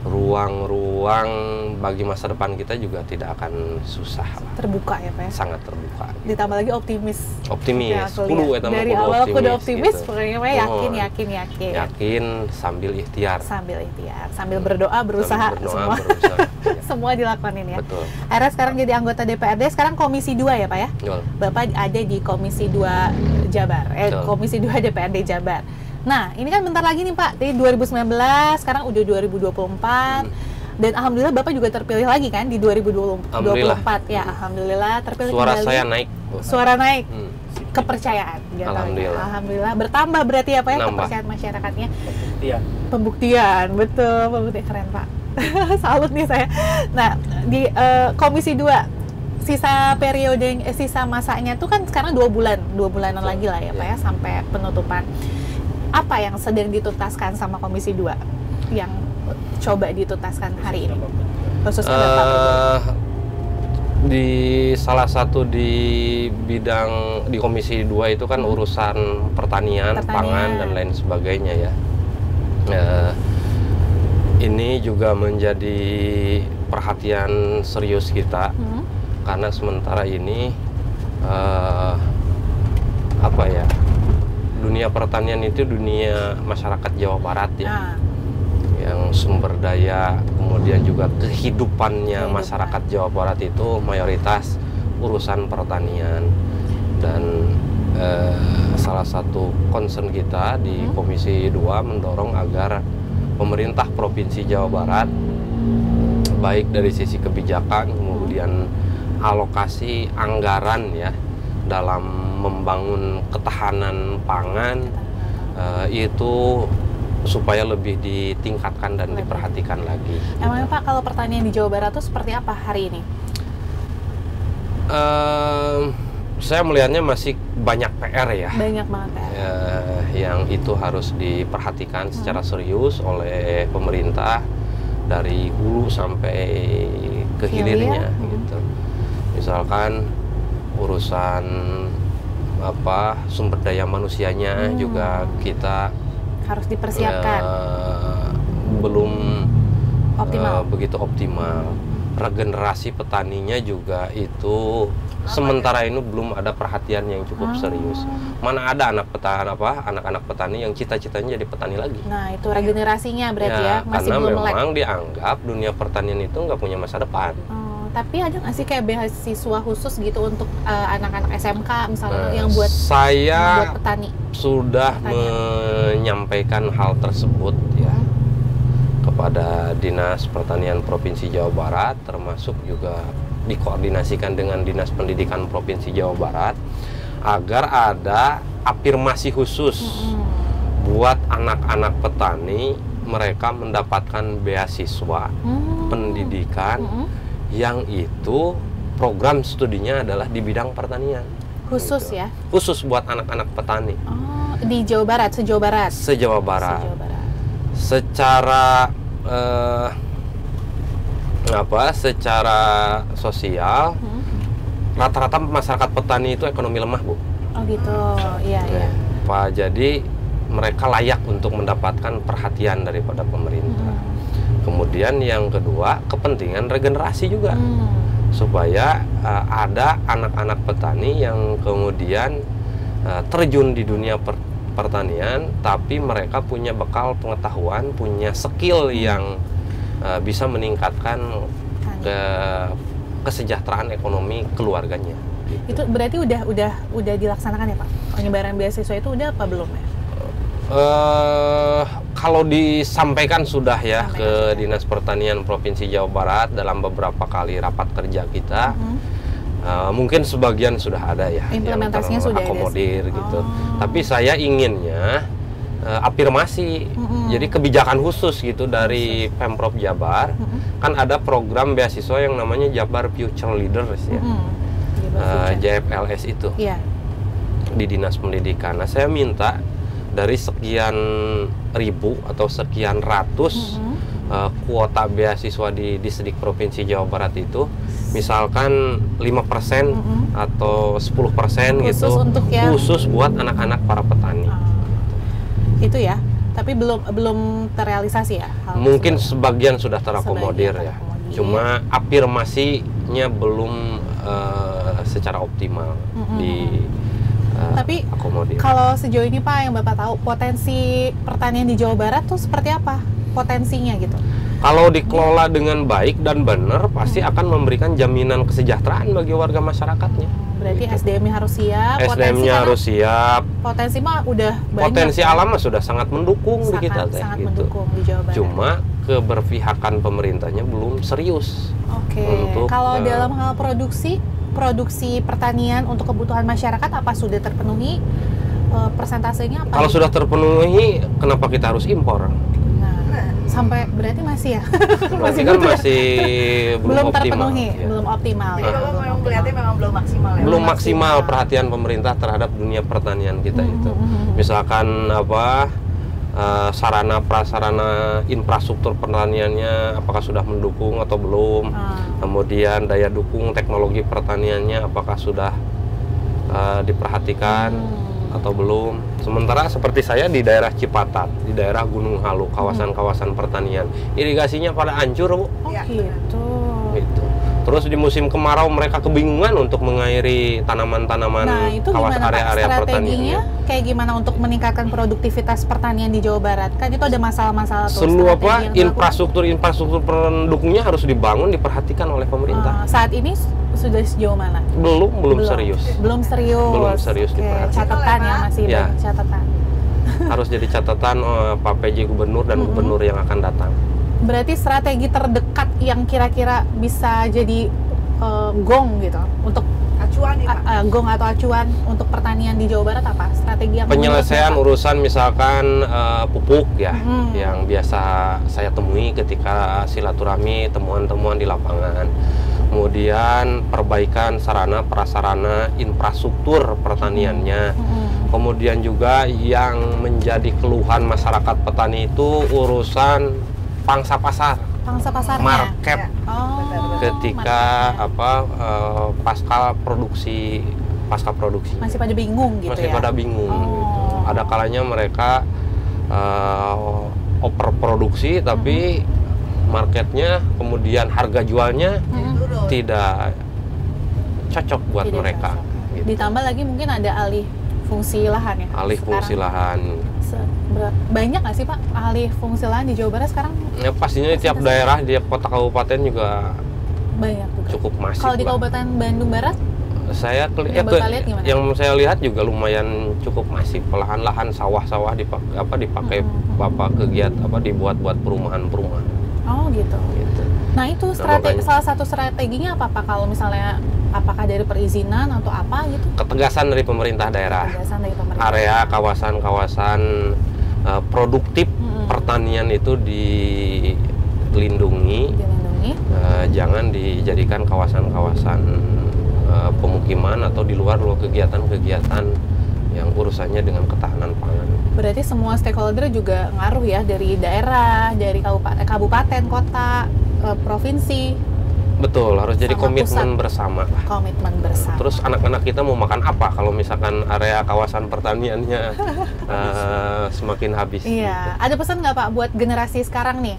Speaker 2: ruang-ruang bagi masa depan kita juga tidak akan susah lah.
Speaker 1: Terbuka ya Pak ya?
Speaker 2: Sangat terbuka.
Speaker 1: Ditambah lagi optimis.
Speaker 2: Ya, dari
Speaker 1: awal kudu optimis,
Speaker 2: gitu.
Speaker 1: pokoknya yakin.
Speaker 2: Yakin sambil ikhtiar.
Speaker 1: Sambil berdoa, berusaha. Semua dilakukan ya.
Speaker 2: Betul.
Speaker 1: Akhirnya sekarang jadi anggota DPRD, sekarang Komisi 2 ya Pak ya?
Speaker 2: Betul.
Speaker 1: Bapak ada di Komisi 2 Jabar, Komisi 2 DPRD Jabar. Nah, ini kan bentar lagi nih Pak, dari 2019, sekarang udah 2024, dan Alhamdulillah Bapak juga terpilih lagi kan di 2024. Ya, Alhamdulillah terpilih
Speaker 2: Suara
Speaker 1: kembali.
Speaker 2: saya naik.
Speaker 1: Suara naik. Kepercayaan.
Speaker 2: Alhamdulillah.
Speaker 1: Alhamdulillah, bertambah berarti ya Pak ya, kepercayaan masyarakatnya. Pembuktian, betul, pembuktian, keren Pak. Salut nih saya. Nah, di Komisi 2, sisa periode, sisa masanya tuh kan sekarang 2 bulanan lagi lah ya Pak ya, sampai penutupan. Apa yang sedang dituntaskan sama Komisi 2 yang coba dituntaskan hari ini? Khususnya Bapak.
Speaker 2: Di salah satu di bidang di Komisi 2 itu kan urusan pertanian, pangan dan lain sebagainya ya. Ini juga menjadi perhatian serius kita karena sementara ini dunia pertanian itu dunia masyarakat Jawa Barat ya, yang sumber daya kemudian juga kehidupannya masyarakat Jawa Barat itu mayoritas urusan pertanian. Dan salah satu concern kita di Komisi 2 mendorong agar pemerintah Provinsi Jawa Barat baik dari sisi kebijakan kemudian alokasi anggaran ya dalam membangun ketahanan pangan itu supaya lebih ditingkatkan dan diperhatikan lagi.
Speaker 1: Emangnya Pak, kalau pertanian di Jawa Barat itu seperti apa hari ini?
Speaker 2: Saya melihatnya masih banyak PR ya.
Speaker 1: Banyak banget PR.
Speaker 2: Yang itu harus diperhatikan secara serius oleh pemerintah dari hulu sampai ke hilirnya gitu. Misalkan urusan sumber daya manusianya juga kita
Speaker 1: harus dipersiapkan.
Speaker 2: Belum
Speaker 1: optimal.
Speaker 2: Begitu optimal. Regenerasi petaninya juga itu sementara ini belum ada perhatian yang cukup serius. Mana ada anak-anak petani yang cita-citanya jadi petani lagi.
Speaker 1: Nah, itu regenerasinya berarti ya masih
Speaker 2: karena
Speaker 1: belum
Speaker 2: memang dianggap dunia pertanian itu nggak punya masa depan.
Speaker 1: Tapi ada nggak sih kayak beasiswa khusus gitu untuk anak-anak SMK misalnya yang buat petani?
Speaker 2: Sudah menyampaikan hal tersebut ya kepada Dinas Pertanian Provinsi Jawa Barat, termasuk juga dikoordinasikan dengan Dinas Pendidikan Provinsi Jawa Barat agar ada afirmasi khusus buat anak-anak petani, mereka mendapatkan beasiswa pendidikan yang itu program studinya adalah di bidang pertanian.
Speaker 1: Khusus
Speaker 2: gitu.
Speaker 1: Ya?
Speaker 2: Khusus buat anak-anak petani.
Speaker 1: Di Jawa Barat, se-Jawa Barat?
Speaker 2: Se-Jawa Barat. Secara secara sosial, rata-rata masyarakat petani itu ekonomi lemah, Bu.
Speaker 1: Oh gitu, iya.
Speaker 2: Pak, jadi mereka layak untuk mendapatkan perhatian daripada pemerintah. Kemudian yang kedua, kepentingan regenerasi juga, supaya ada anak-anak petani yang kemudian terjun di dunia pertanian, tapi mereka punya bekal pengetahuan, punya skill yang bisa meningkatkan kesejahteraan ekonomi keluarganya. Gitu.
Speaker 1: Itu berarti udah dilaksanakan ya Pak? Penyebaran beasiswa itu udah apa belum ya?
Speaker 2: Kalau disampaikan sudah ya ke Dinas Pertanian Provinsi Jawa Barat dalam beberapa kali rapat kerja kita, mungkin sebagian sudah ada ya
Speaker 1: implementasinya
Speaker 2: yang akomodir gitu. Tapi saya inginnya afirmasi, jadi kebijakan khusus gitu dari Pemprov Jabar. Kan ada program beasiswa yang namanya Jabar Future Leaders ya. JFLS itu di Dinas Pendidikan. Nah, saya minta dari sekian ribu atau sekian ratus kuota beasiswa di distrik provinsi Jawa Barat itu, misalkan 5% atau 10% gitu,
Speaker 1: untuk
Speaker 2: khusus buat anak-anak para petani.
Speaker 1: Itu ya, tapi belum terrealisasi ya?
Speaker 2: Mungkin sebagian sudah terakomodir ya. Cuma afirmasinya belum secara optimal
Speaker 1: tapi
Speaker 2: akomodir.
Speaker 1: Kalau sejauh ini Pak, yang Bapak tahu, potensi pertanian di Jawa Barat tuh seperti apa potensinya gitu?
Speaker 2: Kalau dikelola dengan baik dan benar, pasti akan memberikan jaminan kesejahteraan bagi warga masyarakatnya.
Speaker 1: Berarti gitu. SDM-nya harus siap.
Speaker 2: SDM-nya harus siap.
Speaker 1: Potensi mah udah banyak.
Speaker 2: Potensi alam mah sudah sangat mendukung di kita teh.
Speaker 1: Sangat
Speaker 2: gitu.
Speaker 1: mendukung di Jawa Barat.
Speaker 2: Cuma keberpihakan pemerintahnya belum serius.
Speaker 1: Oke. Kalau dalam hal produksi pertanian untuk kebutuhan masyarakat, apa sudah terpenuhi? Persentasenya apa?
Speaker 2: Kalau sudah terpenuhi, kenapa kita harus impor?
Speaker 1: Sampai berarti masih ya?
Speaker 2: Berarti kan masih belum optimal.
Speaker 1: Terpenuhi, ya. Belum optimal ya.
Speaker 4: Jadi memang melihatnya memang belum maksimal ya?
Speaker 2: Belum maksimal perhatian pemerintah terhadap dunia pertanian kita itu. Misalkan sarana prasarana infrastruktur pertaniannya apakah sudah mendukung atau belum. Kemudian daya dukung teknologi pertaniannya apakah sudah diperhatikan atau belum. Sementara seperti saya di daerah Cipatat, di daerah Gunung Halu, kawasan-kawasan pertanian, irigasinya pada hancur, Bu.
Speaker 1: Gitu.
Speaker 2: Gitu. Terus di musim kemarau mereka kebingungan untuk mengairi tanaman-tanaman kawasan area-area pertaniannya.
Speaker 1: Kayak gimana untuk meningkatkan produktivitas pertanian di Jawa Barat? Kan itu ada masalah-masalah tuh.
Speaker 2: Seluruh infrastruktur pendukungnya harus dibangun, diperhatikan oleh pemerintah.
Speaker 1: Saat ini sudah sejauh mana?
Speaker 2: Belum serius.
Speaker 1: Belum serius diperhatikan. Catatan ya, masih banyak catatan.
Speaker 2: Harus jadi catatan Pak PJ Gubernur dan Gubernur yang akan datang.
Speaker 1: Berarti strategi terdekat yang kira-kira bisa jadi gong gitu untuk acuan gong atau acuan untuk pertanian di Jawa Barat apa? Strategi yang
Speaker 2: penyelesaian urusan misalkan pupuk ya, yang biasa saya temui ketika silaturahmi temuan-temuan di lapangan. Kemudian perbaikan sarana prasarana infrastruktur pertaniannya. Kemudian juga yang menjadi keluhan masyarakat petani itu urusan pangsa pasar,
Speaker 1: pasarnya,
Speaker 2: market, ketika pasca produksi
Speaker 1: masih pada bingung gitu
Speaker 2: pada bingung gitu. Ada kalanya mereka overproduksi tapi marketnya kemudian harga jualnya tidak cocok buat mereka. Gitu.
Speaker 1: Ditambah lagi mungkin ada alih fungsi lahan ya.
Speaker 2: Fungsi lahan.
Speaker 1: Banyak nggak sih Pak alih fungsi lahan di Jawa Barat sekarang?
Speaker 2: Ya pastinya tiap daerah, tiap kota kabupaten juga
Speaker 1: banyak juga.
Speaker 2: Cukup masif.
Speaker 1: Kalau di Kabupaten Bandung Barat?
Speaker 2: Yang saya lihat juga lumayan cukup masif. Lahan-lahan sawah-sawah dipakai dibuat perumahan-perumahan.
Speaker 1: Oh gitu. Nah itu salah satu strateginya apa Pak? Kalau misalnya apakah dari perizinan atau apa gitu?
Speaker 2: Ketegasan dari pemerintah daerah. Area kawasan-kawasan produktif pertanian itu dilindungi. Jangan dijadikan kawasan-kawasan pemukiman atau di luar kegiatan-kegiatan yang urusannya dengan ketahanan pangan.
Speaker 1: Berarti semua stakeholder juga ngaruh ya, dari daerah, dari kabupaten, kota, provinsi.
Speaker 2: Betul, harus jadi komitmen bersama.
Speaker 1: Komitmen bersama.
Speaker 2: Terus anak-anak kita mau makan apa kalau misalkan area kawasan pertaniannya semakin habis?
Speaker 1: Iya, gitu. Ada pesan nggak Pak buat generasi sekarang nih,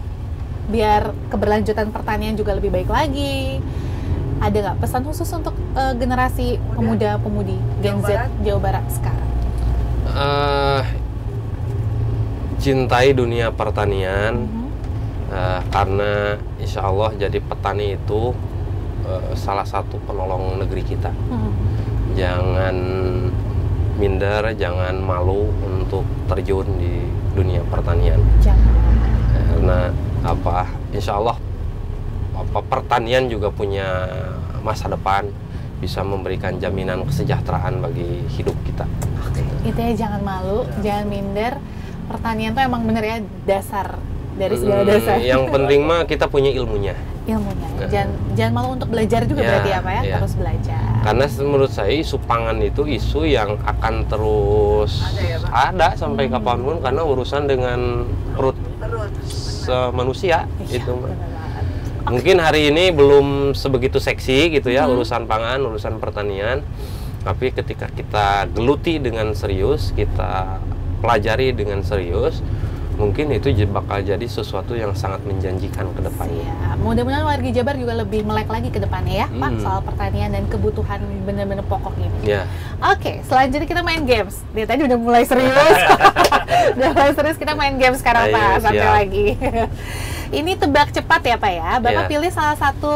Speaker 1: biar keberlanjutan pertanian juga lebih baik lagi? Ada nggak pesan khusus untuk generasi pemuda-pemudi Gen Z Jawa Barat sekarang?
Speaker 2: Cintai dunia pertanian. Karena insya Allah jadi petani itu salah satu penolong negeri kita. Jangan minder, jangan malu untuk terjun di dunia pertanian. Karena insya Allah pertanian juga punya masa depan, bisa memberikan jaminan kesejahteraan bagi hidup kita.
Speaker 1: Itu ya, jangan malu, jangan minder. Pertanian tuh emang bener ya dasar dari segala dasar.
Speaker 2: Yang penting mah kita punya ilmunya.
Speaker 1: Ilmunya. Jangan malu untuk belajar juga berarti ya Pak ya?
Speaker 2: Iya.
Speaker 1: Terus belajar.
Speaker 2: Karena menurut saya isu pangan itu isu yang akan terus ada sampai kapanpun, karena urusan dengan perut manusia
Speaker 1: Iya,
Speaker 2: itu.
Speaker 1: benar banget.
Speaker 2: Mungkin hari ini belum sebegitu seksi gitu ya urusan pangan, urusan pertanian. Tapi ketika kita geluti dengan serius, kita pelajari dengan serius, mungkin itu bakal jadi sesuatu yang sangat menjanjikan ke depannya.
Speaker 1: Ya, mudah-mudahan warga Jabar juga lebih melek lagi ke depannya ya, Pak, soal pertanian dan kebutuhan benar-benar pokok ini.
Speaker 2: Ya.
Speaker 1: Oke, selanjutnya kita main games. Dia tadi udah mulai serius. Udah mulai serius, kita main games sekarang
Speaker 2: Ayo,
Speaker 1: Pak, sampai
Speaker 2: siap.
Speaker 1: lagi. Ini tebak cepat ya Pak ya. Bapak
Speaker 2: Iya.
Speaker 1: pilih salah satu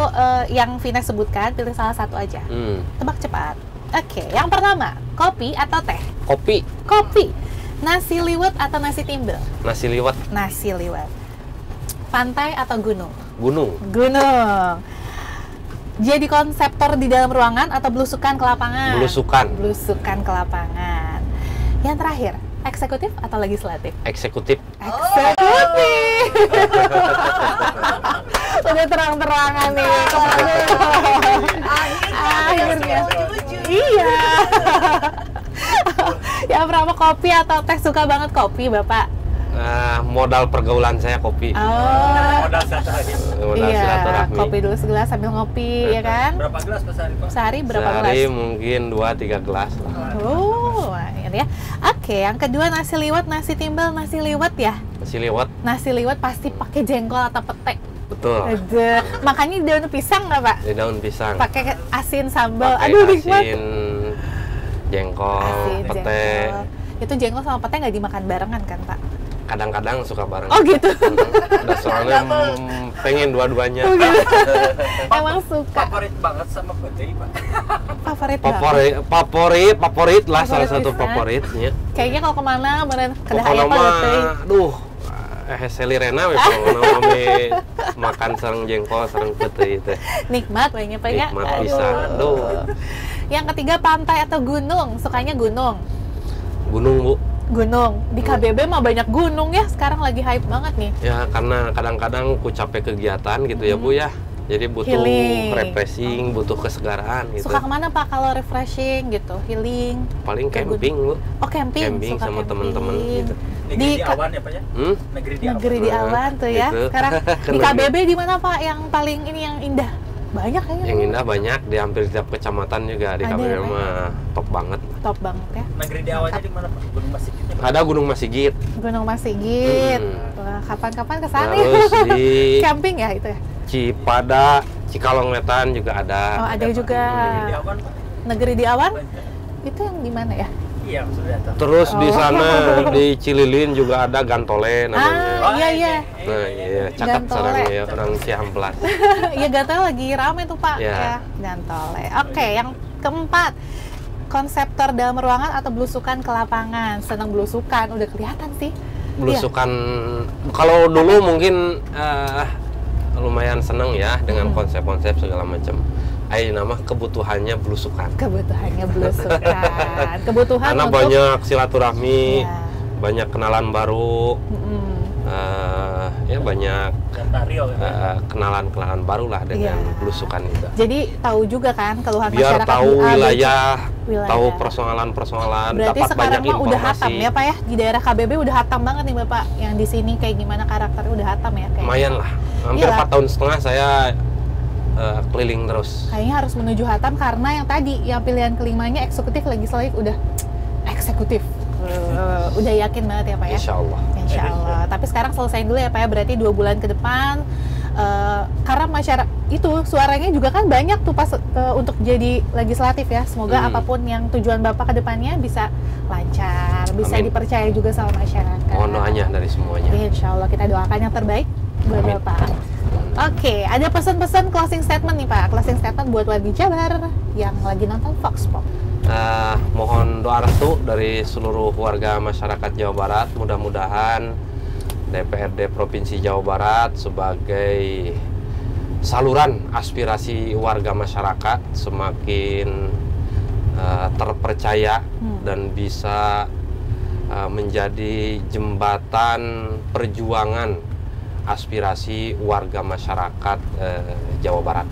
Speaker 1: yang Vina sebutkan, pilih salah satu aja. Tebak cepat. Oke, yang pertama, kopi atau teh?
Speaker 2: Kopi,
Speaker 1: Kopi. Nasi liwet atau nasi timbel?
Speaker 2: nasi liwet,
Speaker 1: Nasi liwet. Pantai atau gunung?
Speaker 2: gunung,
Speaker 1: Gunung. Jadi konseptor di dalam ruangan atau belusukan ke lapangan?
Speaker 2: belusukan,
Speaker 1: Belusukan ke lapangan. Yang terakhir, eksekutif atau legislatif?
Speaker 2: eksekutif.
Speaker 1: Eksekutif. Udah terang-terangan nih. Akhirnya. Iya. Yang pertama kopi atau teh? Suka banget kopi, Bapak?
Speaker 2: Modal pergaulan saya kopi.
Speaker 1: Oh,
Speaker 3: Modal satu lagi.
Speaker 2: Modal
Speaker 1: iya.
Speaker 2: silaturahmi.
Speaker 1: Kopi dulu segelas sambil ngopi, ya kan?
Speaker 3: Berapa gelas Pak sehari Pak?
Speaker 1: Sehari berapa
Speaker 2: Sehari
Speaker 1: gelas?
Speaker 2: mungkin 2-3 gelas lah.
Speaker 1: Oh, ini ya. Oke, yang kedua nasi liwet, nasi timbel, nasi liwet ya.
Speaker 2: Nasi liwet,
Speaker 1: Nasi liwet pasti pakai jengkol atau pete.
Speaker 2: betul.
Speaker 1: Ada. Makanya daun pisang nggak Pak?
Speaker 2: Di daun pisang.
Speaker 1: Pakai asin sambal.
Speaker 2: Pakai
Speaker 1: Aduh nikmat.
Speaker 2: asin, jengkol,
Speaker 1: Asin,
Speaker 2: pete.
Speaker 1: jengkol. Itu jengkol sama pete nggak dimakan barengan kan Pak?
Speaker 2: Kadang-kadang suka bareng.
Speaker 1: Oh gitu.
Speaker 2: Udah soalnya pengen dua-duanya.
Speaker 1: Oh, gitu. Emang suka.
Speaker 3: Favorit banget sama putih Pak.
Speaker 1: Favorit banget.
Speaker 2: Favorit lah, salah
Speaker 1: Favorit
Speaker 2: satu
Speaker 1: pisan.
Speaker 2: favoritnya.
Speaker 1: Kayaknya kalau kemana beneran kedah
Speaker 2: Pokoknya
Speaker 1: aya Pak
Speaker 2: mah,
Speaker 1: teh.
Speaker 2: aduh, Seli Rena we pokoknya mami makan sareng jengkol, sareng pete teh.
Speaker 1: Nikmat banyak Pak ya.
Speaker 2: Nikmat
Speaker 1: Aduh.
Speaker 2: pisan. Aduh.
Speaker 1: Yang ketiga pantai atau gunung? Sukanya gunung.
Speaker 2: Gunung, Bu.
Speaker 1: Gunung. Di KBB mah banyak gunung ya. Sekarang lagi hype banget nih.
Speaker 2: Ya karena kadang-kadang ku capek kegiatan gitu ya, Bu ya. Jadi butuh
Speaker 1: Healing.
Speaker 2: refreshing, butuh kesegaran gitu.
Speaker 1: Suka kemana Pak kalau refreshing gitu? Healing.
Speaker 2: Paling
Speaker 1: ke
Speaker 2: camping, Bu.
Speaker 1: Oh camping.
Speaker 2: Camping
Speaker 1: Suka
Speaker 2: sama
Speaker 1: camping.
Speaker 2: teman-teman gitu.
Speaker 3: Negeri
Speaker 1: Di
Speaker 3: di awan ya Pak ya? Negeri di awan.
Speaker 1: Negeri di
Speaker 2: Nah,
Speaker 1: awan tuh ya.
Speaker 2: gitu.
Speaker 1: Sekarang di KBB di mana Pak yang paling ini yang indah? Banyak kayaknya.
Speaker 2: Yang indah banyak di hampir setiap kecamatan juga di
Speaker 1: Ada
Speaker 2: KBB
Speaker 1: ya, Pak?
Speaker 2: mah top banget.
Speaker 1: Top banget ya.
Speaker 3: Negeri di awannya di mana Pak? Gunung Masigit.
Speaker 2: Ada Gunung Masigit.
Speaker 1: Gunung Masigit. Wah, kapan-kapan ke sana.
Speaker 2: Terus di
Speaker 1: Camping ya itu ya.
Speaker 2: Cipada, Cikalong Wetan juga ada.
Speaker 1: Oh, ada juga.
Speaker 3: Negeri di awan Pak.
Speaker 1: Negeri di awan.
Speaker 3: Banyak.
Speaker 1: Itu yang di mana ya?
Speaker 3: Iya sudah tahu.
Speaker 2: Terus di
Speaker 1: Oh.
Speaker 2: sana di Cililin juga ada Gantole namanya.
Speaker 1: Ah, iya iya.
Speaker 2: Nah, iya, cakep
Speaker 1: Gantole.
Speaker 2: sarang ya orang Ciamplas.
Speaker 1: Iya Gantole lagi rame tuh Pak.
Speaker 2: Ya.
Speaker 1: Ya, Gantole. Oke, yang keempat. Konseptor dalam ruangan atau belusukan ke lapangan? Senang belusukan, udah kelihatan sih.
Speaker 2: Belusukan kalau dulu mungkin lumayan seneng ya dengan konsep-konsep segala macam. Nama kebutuhannya belusukan.
Speaker 1: Kebutuhannya belusukan. Kebutuhan
Speaker 2: Karena
Speaker 1: untuk
Speaker 2: banyak silaturahmi,
Speaker 1: Ya.
Speaker 2: banyak kenalan baru,
Speaker 1: Mm-mm.
Speaker 2: ya banyak
Speaker 3: Dantario ya.
Speaker 2: kenalan-kenalan baru lah dengan
Speaker 1: Iya.
Speaker 2: belusukan itu.
Speaker 1: Jadi tahu juga kan keluhan
Speaker 2: Biar
Speaker 1: masyarakat
Speaker 2: tahu
Speaker 1: di A, B, C.
Speaker 2: wilayah,
Speaker 1: Wilayah.
Speaker 2: tahu persoalan-persoalan,
Speaker 1: Berarti
Speaker 2: dapat
Speaker 1: sekarang
Speaker 2: banyak
Speaker 1: mah udah
Speaker 2: informasi.
Speaker 1: hatam ya Pak ya? Di daerah KBB udah hatam banget nih Bapak. Yang di sini kayak gimana karakternya udah hatam ya kayak.
Speaker 2: Lumayan lah, hampir
Speaker 1: Iya.
Speaker 2: 4 tahun setengah saya keliling terus.
Speaker 1: Kayaknya harus menuju hatam karena yang tadi yang pilihan kelimanya eksekutif legislatif udah eksekutif. Udah yakin banget ya Pak ya?
Speaker 2: Insya Allah.
Speaker 1: Insya Allah. Tapi sekarang selesaiin dulu ya Pak ya. Berarti 2 bulan ke depan. Karena masyarakat itu suaranya juga kan banyak tuh pas untuk jadi legislatif ya. Semoga apapun yang tujuan Bapak ke depannya bisa lancar, bisa
Speaker 2: Amin.
Speaker 1: dipercaya juga sama masyarakat.
Speaker 2: Mohon doanya dari semuanya.
Speaker 1: Insya Allah kita doakan yang terbaik buat
Speaker 2: Amin.
Speaker 1: Bapak. Oke, ada pesan-pesan closing statement nih Pak. Closing statement buat warga Jabar yang lagi nonton Fox Pop.
Speaker 2: Mohon doa restu dari seluruh warga masyarakat Jawa Barat. Mudah-mudahan DPRD Provinsi Jawa Barat sebagai saluran aspirasi warga masyarakat semakin terpercaya dan bisa menjadi jembatan perjuangan aspirasi warga masyarakat Jawa Barat.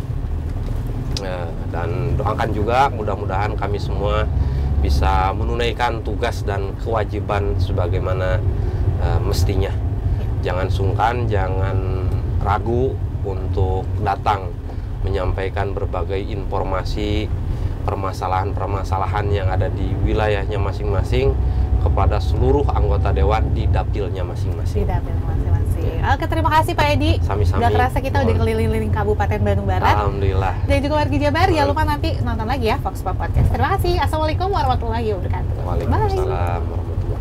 Speaker 2: Dan doakan juga mudah-mudahan kami semua bisa menunaikan tugas dan kewajiban sebagaimana mestinya. Jangan sungkan, jangan ragu untuk datang menyampaikan berbagai informasi permasalahan-permasalahan yang ada di wilayahnya masing-masing kepada seluruh anggota dewan di dapilnya masing-masing.
Speaker 1: Di dapil masing-masing. Oke, terima kasih Pak Edi.
Speaker 2: Sami-sami.
Speaker 1: Udah kerasa kita udah keliling-keliling Kabupaten Bandung Barat.
Speaker 2: Alhamdulillah.
Speaker 1: Dan juga warga Jabar, jangan lupa nanti nonton lagi ya Fox Pop Podcast. Terima kasih. Assalamualaikum warahmatullahi wabarakatuh.
Speaker 2: Waalaikumsalam warahmatullahi wabarakatuh.